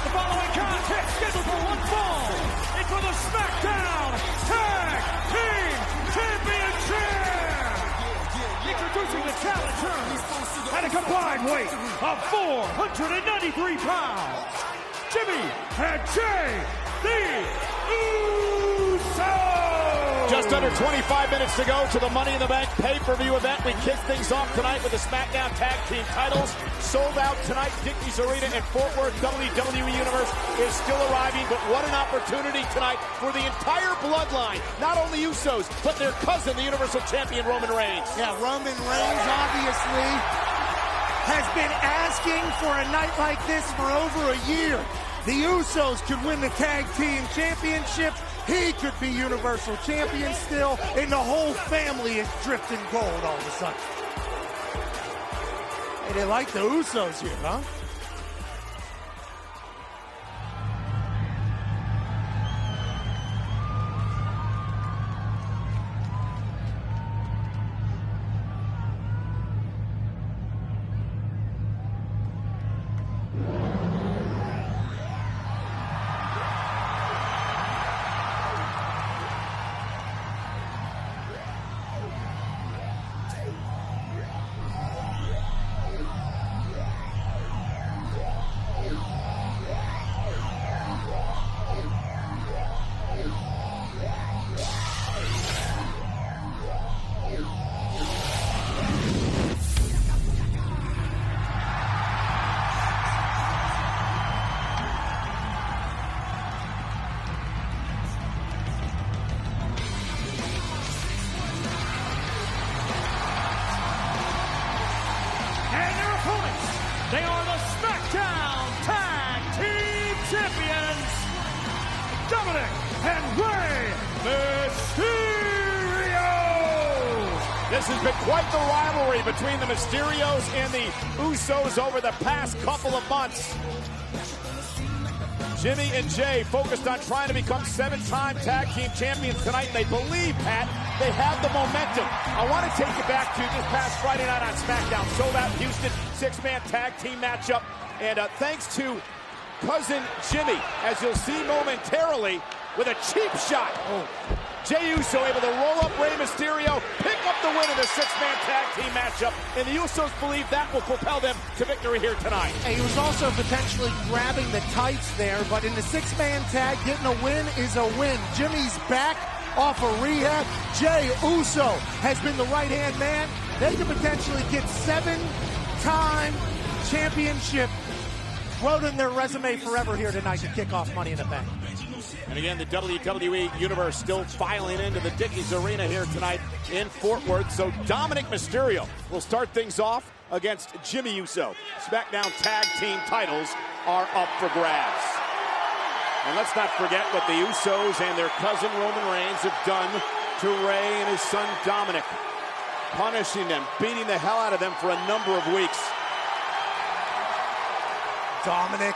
The following contest scheduled for one fall. It's for the SmackDown Tag Team Championship. Introducing the challenger at a combined weight of 493 pounds, Jimmy and Jay, the Usos. Just under 25 minutes to go to the Money in the Bank pay-per-view event. We kick things off tonight with the SmackDown Tag Team titles. Sold out tonight. Dickies Arena in Fort Worth. WWE Universe is still arriving, but what an opportunity tonight for the entire bloodline. Not only Usos, but their cousin, the Universal Champion, Roman Reigns. Yeah, Roman Reigns obviously has been asking for a night like this for over a year. The Usos could win the Tag Team Championship. He could be Universal Champion still, and the whole family is drifting gold all of a sudden. Hey, they like the Usos here, huh? They are the SmackDown Tag Team Champions, Dominic and Rey Mysterio. This has been quite the rivalry between the Mysterios and the Usos over the past couple of months. Jimmy and Jay focused on trying to become 7-time tag team champions tonight. They believe, Pat, they have the momentum. I want to take you back to this past Friday night on SmackDown. Sold out Houston, 6-man tag team matchup. And thanks to cousin Jimmy, as you'll see momentarily, with a cheap shot. Jey Uso able to roll up Rey Mysterio, pick up the win in the six-man tag team matchup, and the Usos believe that will propel them to victory here tonight. He was also potentially grabbing the tights there, but in the six-man tag, getting a win is a win. Jimmy's back off of rehab. Jey Uso has been the right-hand man. They could potentially get 7-time championship wrote in their resume forever here tonight to kick off Money in the Bank. And again, the WWE Universe still filing into the Dickies Arena here tonight in Fort Worth. So Dominic Mysterio will start things off against Jimmy Uso. SmackDown Tag Team titles are up for grabs. And let's not forget what the Usos and their cousin Roman Reigns have done to Rey and his son Dominic. Punishing them, beating the hell out of them for a number of weeks. Dominic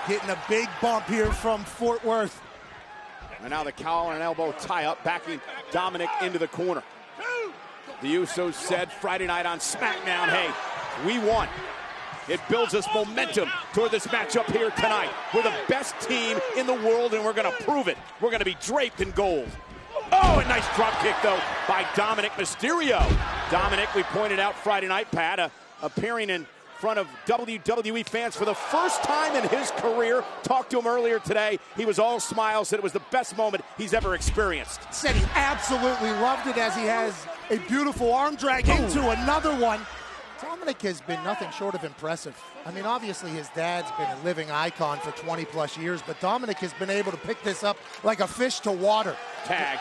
getting a big bump here from Fort Worth. And now the collar and elbow tie-up, backing Dominic into the corner. The Usos said Friday night on SmackDown, hey, we won. It builds us momentum toward this matchup here tonight. We're the best team in the world, and we're going to prove it. We're going to be draped in gold. Oh, a nice drop kick, though, by Dominic Mysterio. Dominic, we pointed out Friday night, Pat, appearing in front of WWE fans for the first time in his career. Talked to him earlier today. He was all smiles, said it was the best moment he's ever experienced. Said he absolutely loved it as he has a beautiful arm drag into another one. Dominic has been nothing short of impressive. I mean, obviously his dad's been a living icon for 20-plus years, but Dominic has been able to pick this up like a fish to water. Tag.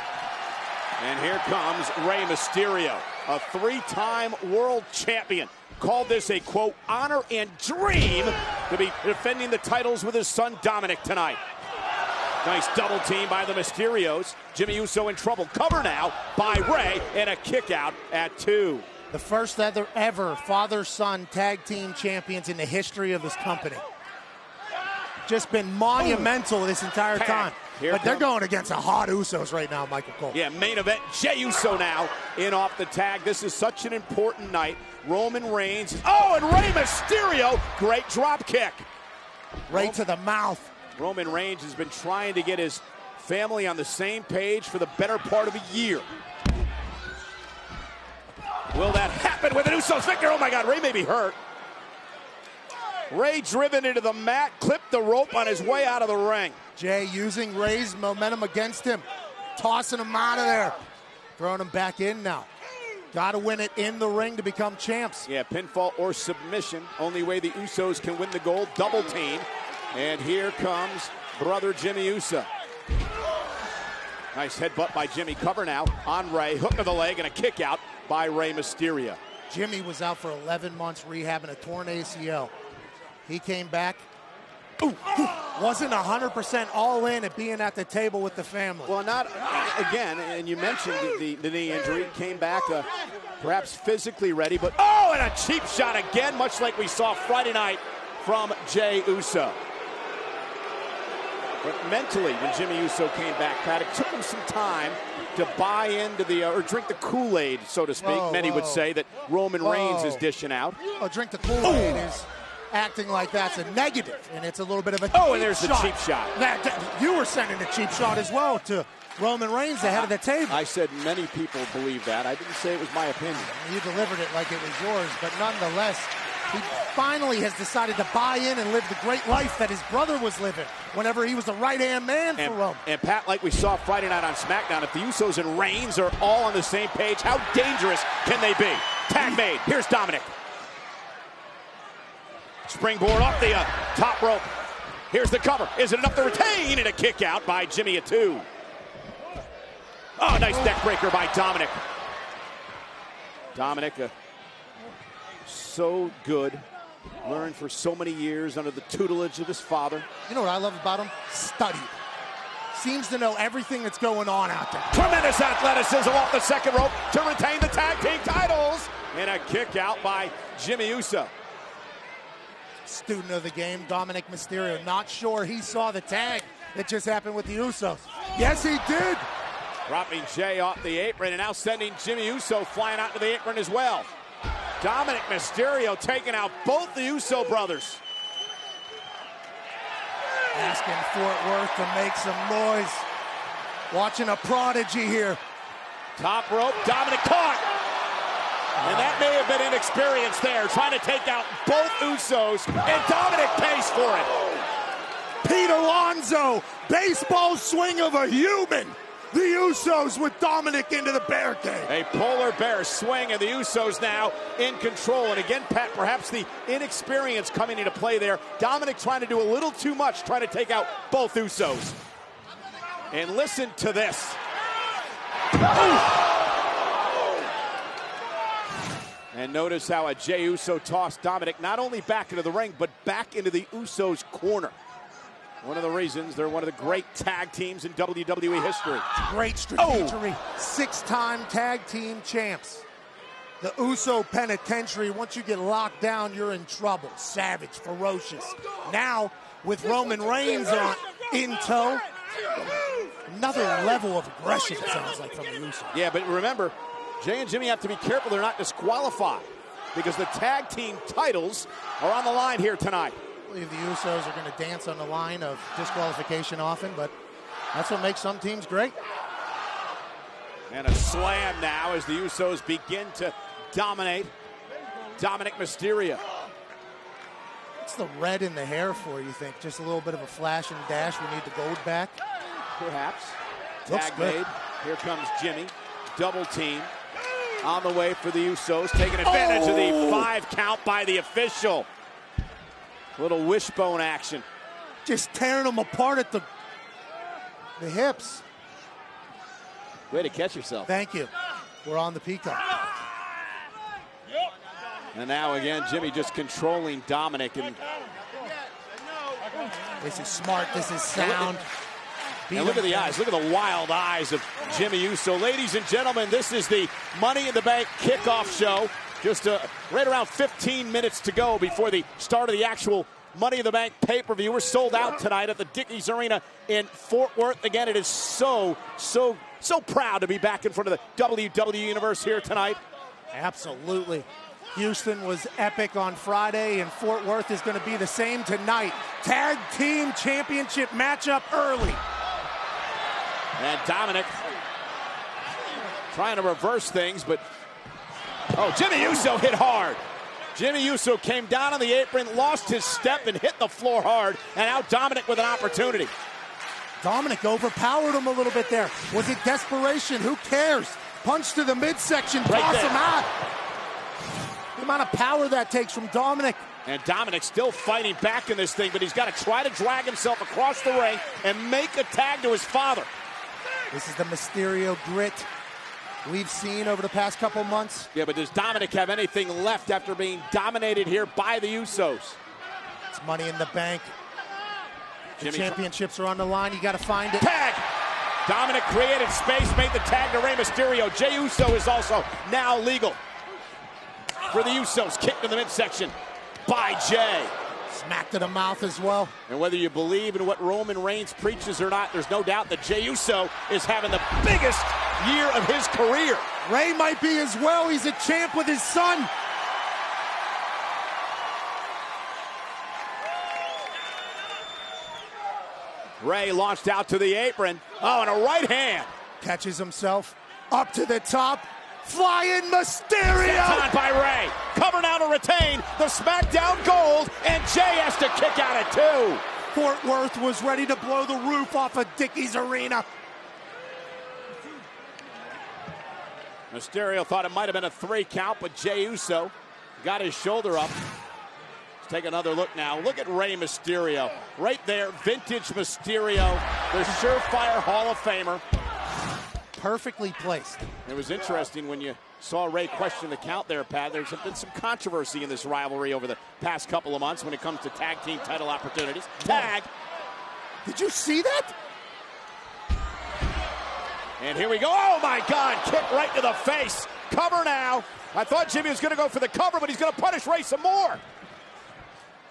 And here comes Rey Mysterio, a three-time world champion. Called this a, quote, honor and dream to be defending the titles with his son Dominic tonight. Nice double team by the Mysterios. Jimmy Uso in trouble. Cover now by Rey and a kick out at 2. The first ever father-son tag team champions in the history of this company. Just been monumental this entire time. But they're going against a hot Usos right now, Michael Cole. Yeah, main event, Jey Uso now in off the tag. This is such an important night. Roman Reigns. Oh, and Rey Mysterio. Great drop kick. Right to the mouth. Roman Reigns has been trying to get his family on the same page for the better part of a year. Will that happen with an Usos victory? Oh, my God, Rey may be hurt. Rey driven into the mat, clipped the rope on his way out of the ring. Jey using Rey's momentum against him, tossing him out of there, throwing him back in now. Got to win it in the ring to become champs. Yeah, pinfall or submission. Only way the Usos can win the gold. Double team. And here comes brother Jimmy Uso. Nice headbutt by Jimmy. Cover now on Rey. Hook of the leg and a kick out by Rey Mysterio. Jimmy was out for 11 months rehabbing a torn ACL. He came back. Wasn't 100% all in at being at the table with the family. Well, not again, and you mentioned the knee injury. Came back perhaps physically ready, but oh, and a cheap shot again, much like we saw Friday night from Jey Uso. But mentally, when Jimmy Uso came back, Pat, it took him some time to buy into the, or drink the Kool-Aid, so to speak. Many would say that Roman Reigns is dishing out. Oh, drink the Kool-Aid is acting like that's a negative, and it's a little bit of a and there's the cheap shot. You were sending a cheap shot as well to Roman Reigns, the head of the table. I said many people believe that. I didn't say it was my opinion. You delivered it like it was yours, but nonetheless, he finally has decided to buy in and live the great life that his brother was living whenever he was the right-hand man for Roman. And Pat, like we saw Friday night on SmackDown, if the Usos and Reigns are all on the same page, how dangerous can they be? Tag made. Here's Dominic. Springboard off the top rope. Here's the cover. Is it enough to retain? And a kick out by Jimmy at 2. Oh, nice neck breaker by Dominic. Dominic, so good. Learned for so many years under the tutelage of his father. You know what I love about him? Studied. Seems to know everything that's going on out there. Tremendous athleticism off the second rope to retain the tag team titles. And a kick out by Jimmy Uso. Student of the game, Dominic Mysterio. Not sure he saw the tag that just happened with the Usos. Yes, he did. Dropping Jey off the apron and now sending Jimmy Uso flying out to the apron as well. Dominic Mysterio taking out both the Uso brothers. Asking Fort Worth to make some noise. Watching a prodigy here. Top rope, Dominic caught. And that may have been inexperience there, trying to take out both Usos, and Dominic pays for it. Pete Alonso, baseball swing of a human. The Usos with Dominic into the barricade. A polar bear swing, and the Usos now in control. And again, Pat, perhaps the inexperience coming into play there. Dominic trying to do a little too much, trying to take out both Usos. And listen to this. And notice how a Jey Uso tossed Dominic not only back into the ring, but back into the Usos' corner. One of the reasons they're one of the great tag teams in WWE history. Great strategy. 6-time tag team champs. The Uso Penitentiary, once you get locked down, you're in trouble. Savage, ferocious. Now, with Roman Reigns in tow, another level of aggression, it sounds like, from the Usos. Yeah, but remember, Jey and Jimmy have to be careful they're not disqualified, because the tag team titles are on the line here tonight. I believe the Usos are going to dance on the line of disqualification often, but that's what makes some teams great. And a slam now as the Usos begin to dominate Dominic Mysterio. What's the red in the hair for, you think? Just a little bit of a flash and dash. We need the gold back? Perhaps. Looks Tag good. made. Here comes Jimmy. Double team. On the way for the Usos. Taking advantage of the 5 count by the official. Little wishbone action. Just tearing them apart at the hips. Way to catch yourself. Thank you. We're on the Peacock. And now again, Jimmy just controlling Dominic. And this is smart. This is sound. And look at the eyes. Look at the wild eyes of Jimmy Uso. Ladies and gentlemen, this is the Money in the Bank kickoff show. Just right around 15 minutes to go before the start of the actual Money in the Bank pay-per-view. We're sold out tonight at the Dickies Arena in Fort Worth. Again, it is so proud to be back in front of the WWE Universe here tonight. Absolutely. Houston was epic on Friday, and Fort Worth is going to be the same tonight. Tag team championship matchup early. And Dominic trying to reverse things, but Jimmy Uso hit hard. Jimmy Uso came down on the apron, lost his step, and hit the floor hard. And now Dominic with an opportunity. Dominic overpowered him a little bit there. Was it desperation? Who cares? Punch to the midsection, toss him out. The amount of power that takes from Dominic. And Dominic still fighting back in this thing, but he's got to try to drag himself across the ring and make a tag to his father. This is the Mysterio grit we've seen over the past couple months. Yeah, but does Dominic have anything left after being dominated here by the Usos? It's Money in the Bank. The championships are on the line. You got to find it. Tag! Dominic created space, made the tag to Rey Mysterio. Jey Uso is also now legal for the Usos. Kicked in the midsection by Jey. Smack to the mouth as well. And whether you believe in what Roman Reigns preaches or not, there's no doubt that Jey Uso is having the biggest year of his career. Rey might be as well. He's a champ with his son. Rey launched out to the apron. Oh, and a right hand. Catches himself up to the top. Flying Mysterio! On by Rey. Cover now to retain the SmackDown Gold, and Jey has to kick out at 2. Fort Worth was ready to blow the roof off of Dickies Arena. Mysterio thought it might have been a 3 count, but Jey Uso got his shoulder up. Let's take another look now. Look at Rey Mysterio. Right there, vintage Mysterio, the surefire Hall of Famer. Perfectly placed. It was interesting when you saw Rey question the count there, Pat. There's been some controversy in this rivalry over the past couple of months when it comes to tag team title opportunities. Tag. Did you see that? And here we go. Oh, my God. Kick right to the face. Cover now. I thought Jimmy was going to go for the cover, but he's going to punish Rey some more.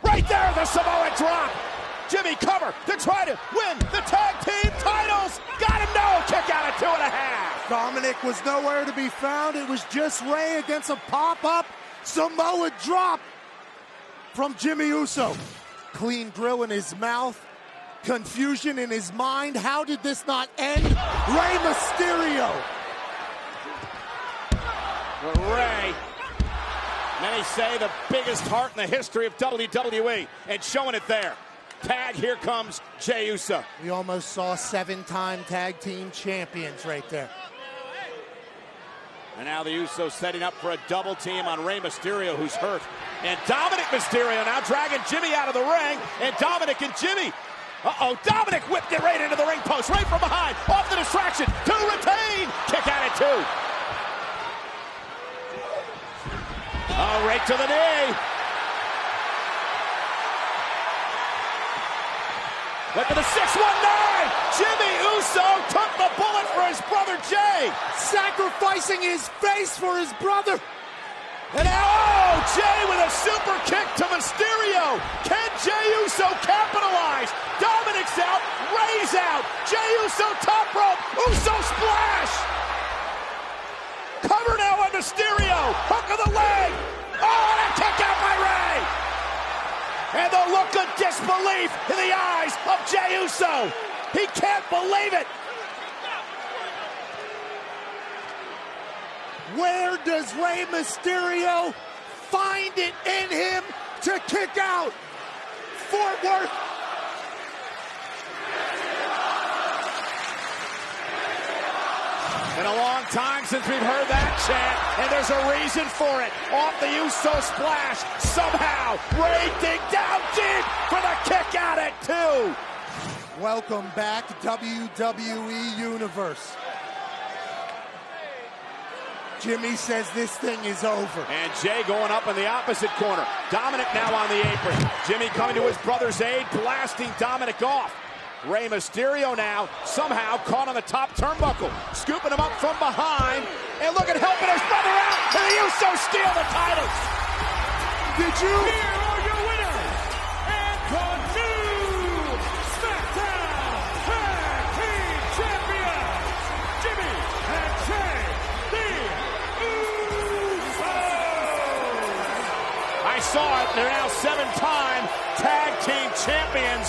Right there, the Samoa drop. Jimmy cover to try to win the tag team titles. Got him, no. Kick out at 2.5. Dominic was nowhere to be found. It was just Rey against a pop-up Samoa drop from Jimmy Uso. Clean grill in his mouth. confusion in his mind. How did this not end? Rey Mysterio. Rey, many say the biggest heart in the history of WWE, and showing it there. Tag, here comes Jey Uso. We almost saw 7-time tag team champions right there. And now the Usos setting up for a double team on Rey Mysterio, who's hurt. And Dominic Mysterio now dragging Jimmy out of the ring. And Dominic and Jimmy. Dominic whipped it right into the ring post, right from behind. Off the distraction to retain. Kick out at 2. Right to the knee. Look at the 619. Jimmy Uso took the bullet for his brother Jey. Sacrificing his face for his brother. And now, Jey with a super kick to Mysterio. Can Jey Uso capitalize? Dominic's out. Rey's out. Jey Uso top rope. Uso splash. Cover now on Mysterio. Hook of the leg. Oh, and a kick out by Rey. And the look of disbelief in the eyes of Jey Uso. He can't believe it. Where does Rey Mysterio find it in him to kick out? Fort Worth. Been a long time since we've heard that chant, and there's a reason for it. Off the Uso splash, somehow Rey dig down deep for the kick out at 2. Welcome back, WWE Universe. Jimmy says this thing is over. And Jey going up in the opposite corner. Dominic now on the apron. Jimmy coming to his brother's aid, blasting Dominic off. Rey Mysterio now somehow caught on the top turnbuckle, scooping him up from behind, and look at helping his brother out, and the Usos steal the titles. Did you? Here are your winners, and the new SmackDown Tag Team Champions, Jimmy and Jey, the Usos. I saw it. They're now 7-time Tag Team Champions.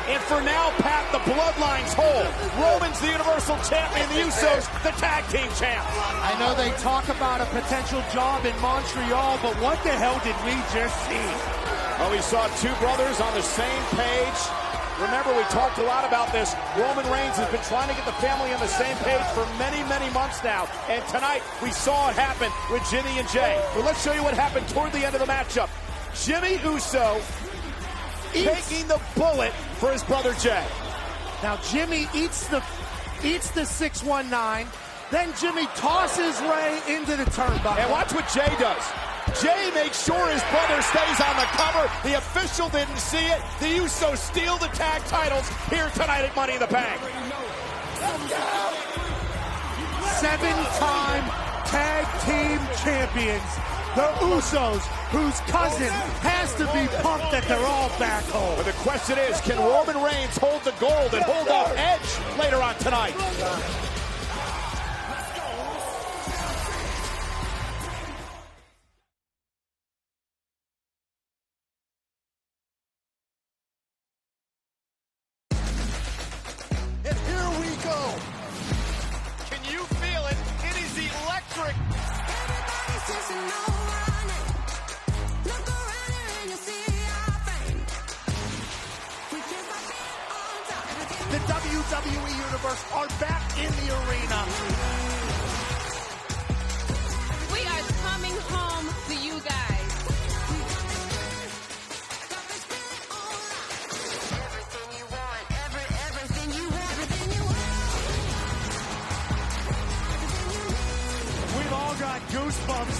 And for now, Pat, the bloodline's whole. Roman's the Universal Champion, the Usos, the Tag Team Champs. I know they talk about a potential job in Montreal, but what the hell did we just see? Oh, we saw 2 brothers on the same page. Remember, we talked a lot about this. Roman Reigns has been trying to get the family on the same page for many, many months now. And tonight, we saw it happen with Jimmy and Jey. But let's show you what happened toward the end of the matchup. Jimmy Uso taking the bullet for his brother Jey. Now Jimmy eats the 619, then Jimmy tosses Rey into the turnbuckle. And watch what Jey does. Jey makes sure his brother stays on the cover. The official didn't see it. The Usos steal the tag titles here tonight at Money in the Bank. 7-time tag team champions. The Usos, whose cousin has to be pumped that they're all back home. But the question is, can Roman Reigns hold the gold and hold off Edge later on tonight? And here we go. Can you feel it? It is electric. The WWE Universe are back in the arena. We are coming home to you guys. We've all got goosebumps.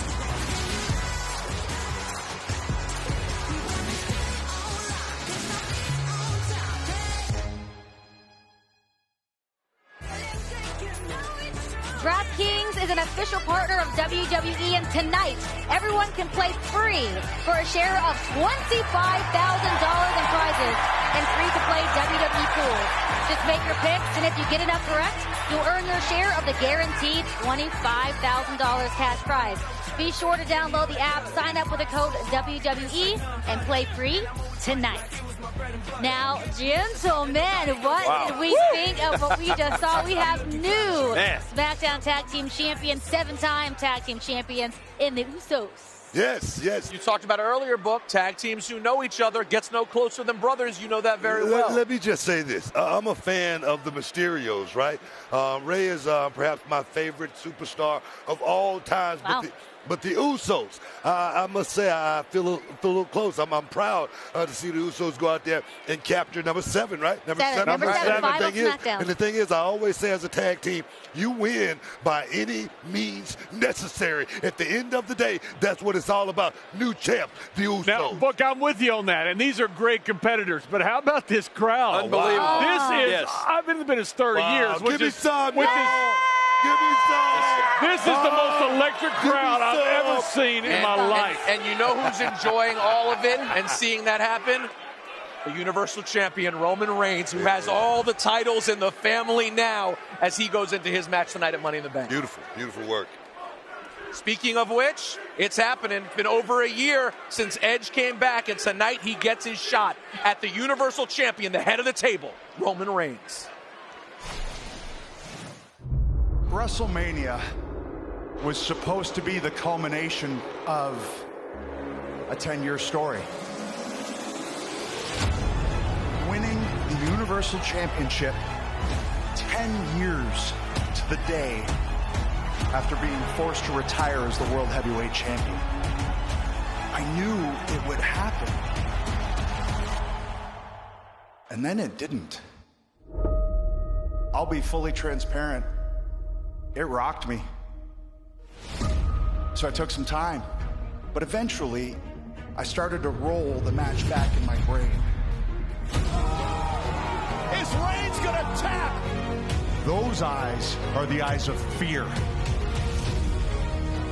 DraftKings is an official partner of WWE, and tonight, everyone can play free for a share of $25,000 in prizes. matches, and free-to-play WWE pools. Just make your picks, and if you get enough correct, you'll earn your share of the guaranteed $25,000 cash prize. Be sure to download the app, sign up with the code WWE, and play free tonight. Now, gentlemen, what did we think of what we just saw? We have new SmackDown Tag Team Champions, 7-time Tag Team Champions in the Usos. Yes. You talked about earlier, Book, tag teams who know each other gets no closer than brothers. You know that very well. Let me just say this. I'm a fan of the Mysterios, right? Rey is perhaps my favorite superstar of all times. Wow. But the Usos, I must say, I feel a little close. I'm proud to see the Usos go out there and capture number 7, right? Number seven. 5 on SmackDown. And the thing is, I always say as a tag team, you win by any means necessary. At the end of the day, that's what it's all about. New champ, the Usos. Now, Book, I'm with you on that, and these are great competitors. But how about this crowd? Unbelievable. This is, I've been as 30 years. Give me some. Give me some. This is the most electric crowd I've ever seen in my life. And you know who's enjoying all of it and seeing that happen? The Universal Champion, Roman Reigns, who has all the titles in the family now as he goes into his match tonight at Money in the Bank. Beautiful work. Speaking of which, it's happening. It's been over a year since Edge came back, and tonight he gets his shot at the Universal Champion, the head of the table, Roman Reigns. WrestleMania was supposed to be the culmination of a 10-year story. Winning the Universal Championship 10 years to the day after being forced to retire as the World Heavyweight Champion. I knew it would happen. And then it didn't. I'll be fully transparent. It rocked me. So I took some time. But eventually, I started to roll the match back in my brain. Is Reigns gonna tap? Those eyes are the eyes of fear.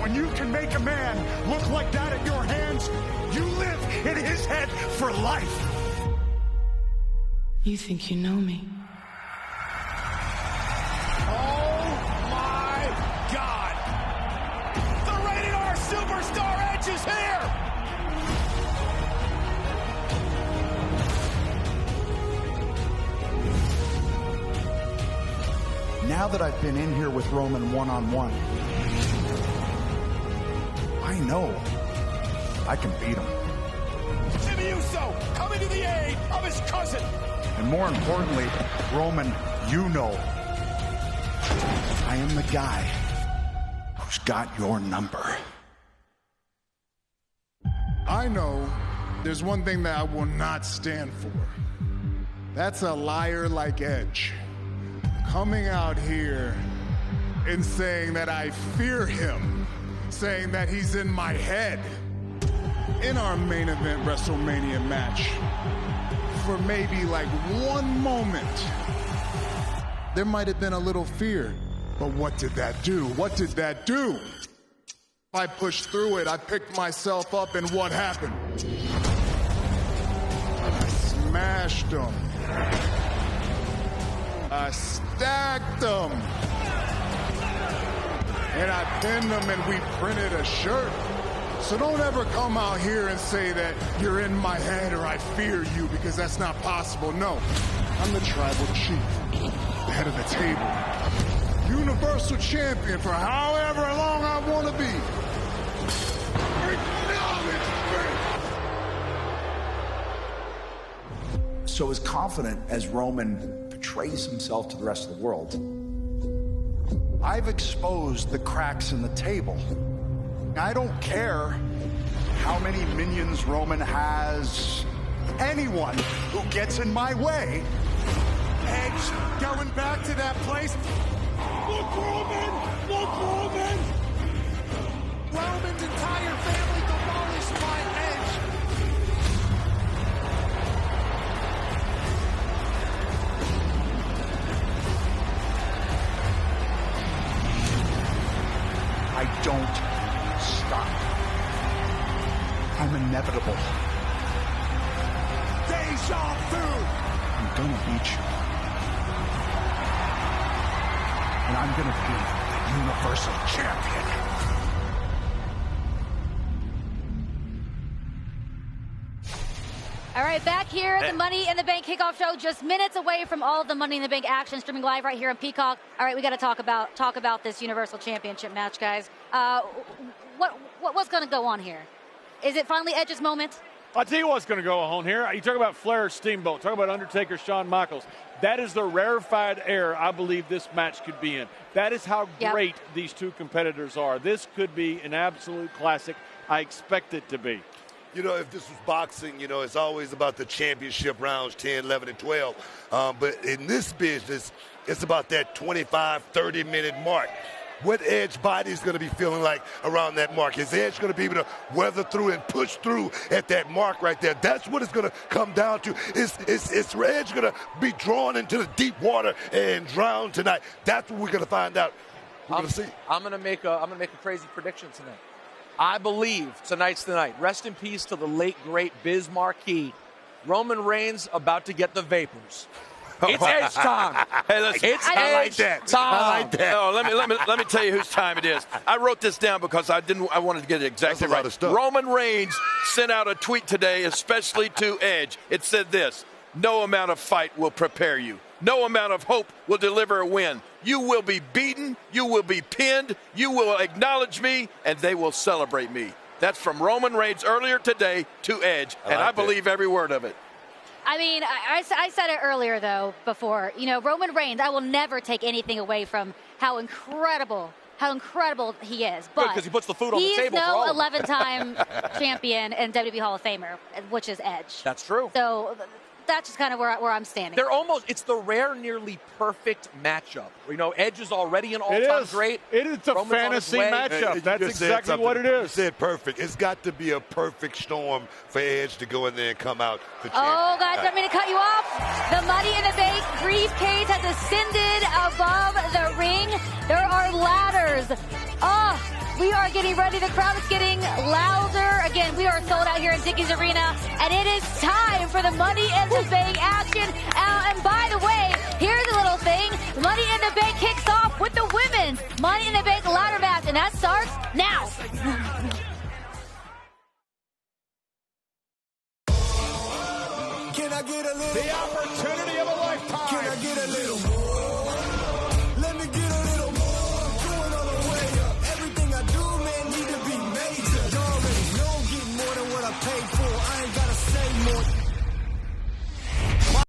When you can make a man look like that at your hands, you live in his head for life. You think you know me? Superstar Edge is here! Now that I've been in here with Roman one-on-one, I know I can beat him. Jimmy Uso coming to the aid of his cousin. And more importantly, Roman, you know, I am the guy who's got your number. I know there's one thing that I will not stand for. That's a liar like Edge. Coming out here and saying that I fear him, saying that he's in my head. In our main event WrestleMania match, for maybe like one moment, there might have been a little fear. But what did that do? What did that do? I pushed through it. I picked myself up, and what happened? I smashed them. I stacked them. And I pinned them, and we printed a shirt. So don't ever come out here and say that you're in my head or I fear you, because that's not possible. No, I'm the tribal chief, the head of the table, Universal Champion for however long I want to be. So as confident as Roman portrays himself to the rest of the world, I've exposed the cracks in the table. I don't care how many minions Roman has. Anyone who gets in my way. Edge going back to that place. Look, Roman! Look, Roman! Roman's entire family demolished by Edge. I don't stop. I'm inevitable. Deja Sean Thune. I'm gonna beat you. And I'm gonna be the Universal Champion. All right, back here at the Money in the Bank kickoff show, just minutes away from all of the Money in the Bank action, streaming live right here on Peacock. All right, we got to talk about this Universal Championship match, guys. What's going to go on here? Is it finally Edge's moment? I'll tell you what's going to go on here. You talk about Flair, Steamboat. Talk about Undertaker, Shawn Michaels. That is the rarefied air I believe this match could be in. That is how great these two competitors are. This could be an absolute classic. I expect it to be. You know, if this was boxing, you know, it's always about the championship rounds, 10, 11, and 12. But in this business, it's about that 25, 30-minute mark. What Edge body is going to be feeling like around that mark? Is Edge going to be able to weather through and push through at that mark right there? That's what it's going to come down to. Is Edge going to be drawn into the deep water and drown tonight? That's what we're going to find out. We're going to see. I'm going to make a crazy prediction tonight. I believe tonight's the night. Rest in peace to the late, great Biz Marquis. Roman Reigns about to get the vapors. It's Edge time. Hey, listen, it's I like Edge that. time. I like that. No, let me tell you whose time it is. I wrote this down because I wanted to get it exactly right. Roman Reigns sent out a tweet today, especially to Edge. It said this: "No amount of fight will prepare you. No amount of hope will deliver a win. You will be beaten. You will be pinned. You will acknowledge me, and they will celebrate me." That's from Roman Reigns earlier today to Edge, and I believe every word of it. I mean, I said it earlier, though, before. You know, Roman Reigns, I will never take anything away from how incredible he is. But because he puts the food on the table for all He's of them. no 11-time champion and WWE Hall of Famer, which is Edge. That's true. So that's just kind of where I'm standing. It's the rare, nearly perfect matchup. You know, Edge is already an all-time great. It is a Roman's fantasy matchup. That's exactly what it is. You said perfect. It's got to be a perfect storm for Edge to go in there and come out the champion. Oh, guys, I mean to cut you off. The Money in the Bank briefcase has ascended above the ring. There are ladders. We are getting ready. The crowd is getting louder. Again, we are sold out here in Dickies Arena, and it is time for the Money in the Bank action. And by the way, here's a little thing. Money in the Bank kicks off with the women's Money in the Bank ladder match, and that starts now. Can I get a little? The opportunity of a lifetime. Can I get a little more?